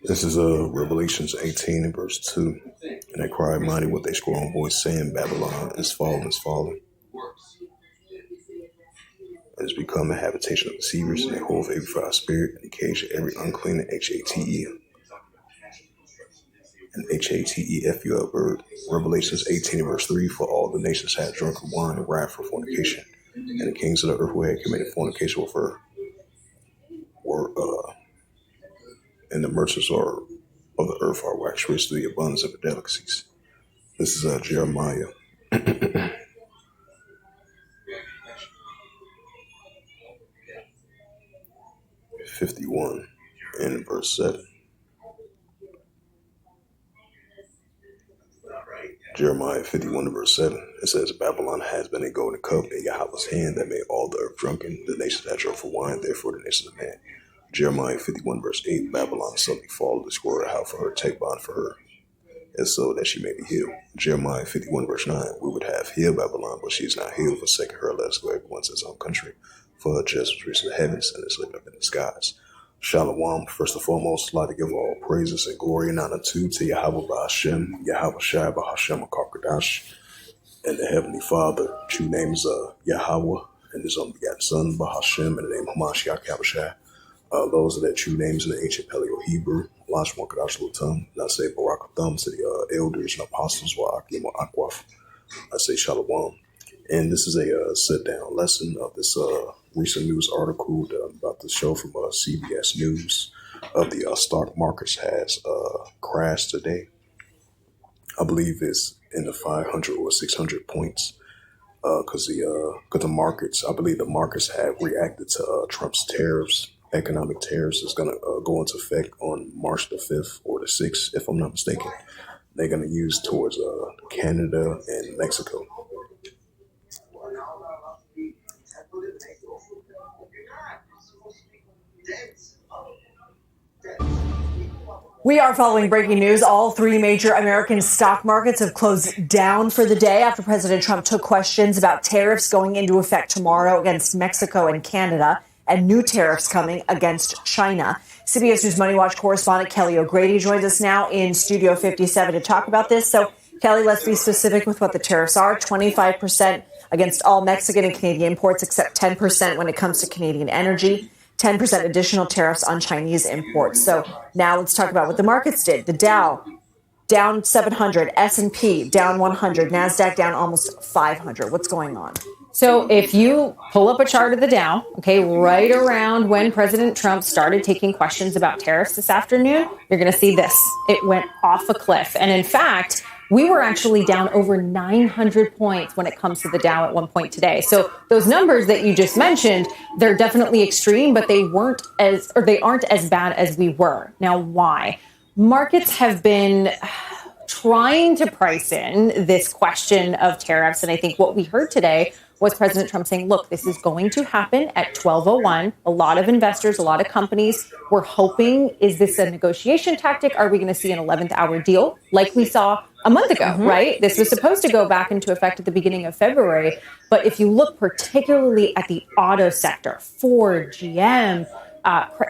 This is Revelations 18 and verse 2. And I cried mighty with a strong voice, saying, Babylon is fallen, is fallen. It has become a habitation of deceivers, and a hole of every foul spirit, and a cage of every unclean, and H-A-T-E. And H-A-T-E-F-U-L bird. Revelations 18 and verse 3. For all the nations had drunken wine and wrath for fornication, and the kings of the earth who had committed fornication with her were and the merchants of the earth are waxed rich to the abundance of the delicacies. This is Jeremiah 51 and verse 7. Jeremiah 51 and verse 7. It says, Babylon has been a golden cup in Yahweh's hand that made all the earth drunken. The nations had drunk for wine, therefore the nations are mad. Jeremiah 51 verse 8. Babylon suddenly fall, destroy a house for her, take bond for her, and so that she may be healed. Jeremiah 51 verse 9. We would have healed Babylon, but she is not healed. Forsaken her, let us go everyone to his own country. For her judgment reaches the heavens, and is lifted up in the skies. Shalom. First and foremost, I'd like to give all praises and glory and honor to Yahweh Ba'Hashem, Yahweh Shai Ba'Hashem HaKadosh, and the Heavenly Father. True name is Yahweh, and his only begotten Son, Ba'Hashem, and the name Hamashiach Yahushai. Those are their true names in the ancient Paleo-Hebrew. Lash Wakadash Lutum. And I say Barak Thumb to the elders and apostles, Wa'akim Akwaf. I say Shalom. And this is a sit-down lesson of this recent news article that I'm about to show from CBS News of the stock markets has crashed today. I believe it's in the 500 or 600 points because the markets, I believe the markets have reacted to Trump's tariffs. Economic tariffs is going to go into effect on March the 5th or the 6th, if I'm not mistaken. They're going to use towards Canada and Mexico. We are following breaking news. All three major American stock markets have closed down for the day after President Trump took questions about tariffs going into effect tomorrow against Mexico and Canada, and new tariffs coming against China. CBS News Money Watch correspondent Kelly O'Grady joins us now in Studio 57 to talk about this. So, Kelly, let's be specific with what the tariffs are. 25% against all Mexican and Canadian imports, except 10% when it comes to Canadian energy. 10% additional tariffs on Chinese imports. So now let's talk about what the markets did. The Dow down 700, S&P down 100, NASDAQ down almost 500. What's going on? So if you pull up a chart of the Dow, okay, right around when President Trump started taking questions about tariffs this afternoon, you're going to see this. It went off a cliff. And in fact, we were actually down over 900 points when it comes to the Dow at one point today. So those numbers that you just mentioned, they're definitely extreme, but they aren't as bad as we were. Now, why? Markets have been trying to price in this question of tariffs. And I think what we heard today was President Trump saying, look, this is going to happen at 12:01. A lot of investors, a lot of companies were hoping, is this a negotiation tactic? Are we going to see an 11th hour deal like we saw a month ago, right? This was supposed to go back into effect at the beginning of February. But if you look particularly at the auto sector, Ford, GM,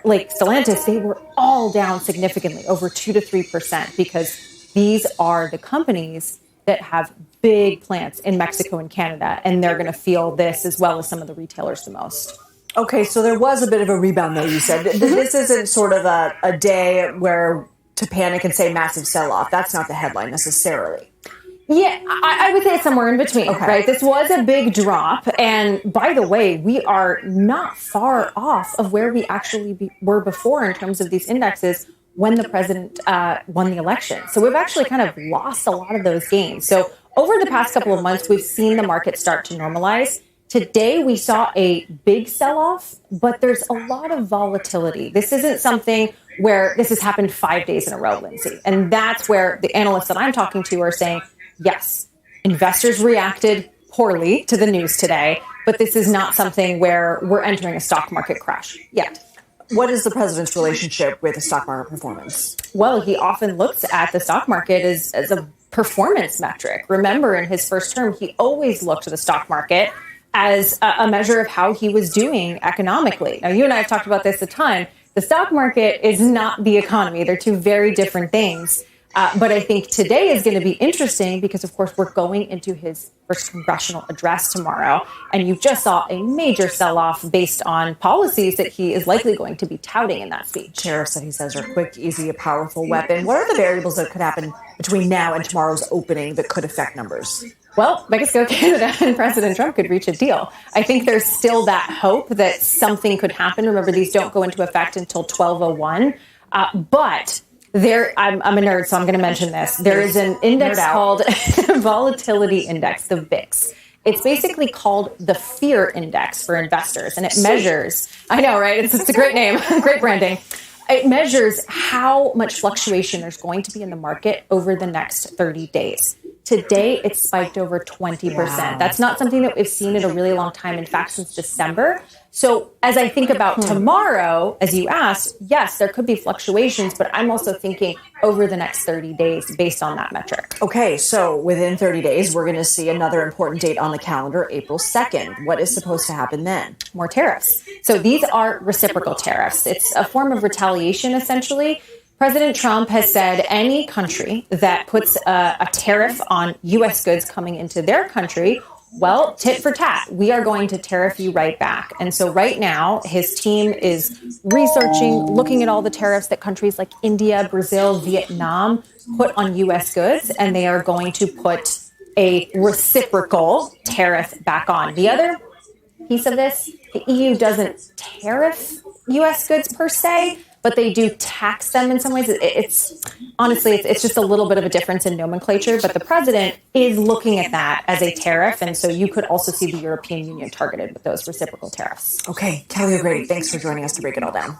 like Stellantis, they were all down significantly, over 2 to 3%, because these are the companies that have big plants in Mexico and Canada, and they're going to feel this as well as some of the retailers the most. Okay, so there was a bit of a rebound, though, you said. This isn't sort of a day where to panic and say massive sell-off. That's not the headline necessarily. Yeah, I would say it's somewhere in between, right? This was a big drop. And by the way, we are not far off of where we actually were before in terms of these indexes when the president won the election. So we've actually kind of lost a lot of those gains. So over the past couple of months, we've seen the market start to normalize. Today, we saw a big sell-off, but there's a lot of volatility. This isn't something where this has happened 5 days in a row, Lindsay. And that's where the analysts that I'm talking to are saying, yes, Investors reacted poorly to the news today, but this is not something where we're entering a stock market crash yet. What is the president's relationship with the stock market performance? Well, he often looks at the stock market as a performance metric. Remember, in his first term, he always looked at the stock market as a measure of how he was doing economically. Now, you and I have talked about this a ton. The stock market is not the economy. They're two very different things. But I think today is going to be interesting because, of course, we're going into his first congressional address tomorrow. And you just saw a major sell-off based on policies that he is likely going to be touting in that speech. Tariffs that he says are quick, easy, a powerful weapon. What are the variables that could happen between now and tomorrow's opening that could affect numbers? Well, Mexico, Canada, and President Trump could reach a deal. I think there's still that hope that something could happen. Remember, these don't go into effect until 12:01. But I'm a nerd, so I'm going to mention this. There is an index called Volatility Index, the VIX. It's basically called the Fear Index for investors, and it measures, I know, right? It's a great name, great branding. It measures how much fluctuation there's going to be in the market over the next 30 days. Today, it spiked over 20%. Wow. That's not something that we've seen in a really long time, in fact, since December. So as I think about tomorrow, as you asked, yes, there could be fluctuations, but I'm also thinking over the next 30 days based on that metric. Okay, so within 30 days, we're going to see another important date on the calendar, April 2nd. What is supposed to happen then? More tariffs. So these are reciprocal tariffs. It's a form of retaliation, essentially. President Trump has said any country that puts a tariff on U.S. goods coming into their country, well, tit for tat, we are going to tariff you right back. And so right now, his team is researching, looking at all the tariffs that countries like India, Brazil, Vietnam put on U.S. goods, and they are going to put a reciprocal tariff back on. The other piece of this, the EU doesn't tariff U.S. goods per se, but they do tax them in some ways. It's honestly just a little bit of a difference in nomenclature, but the president is looking at that as a tariff. And so you could also see the European Union targeted with those reciprocal tariffs. Okay, Kelly O'Grady, thanks for joining us to break it all down.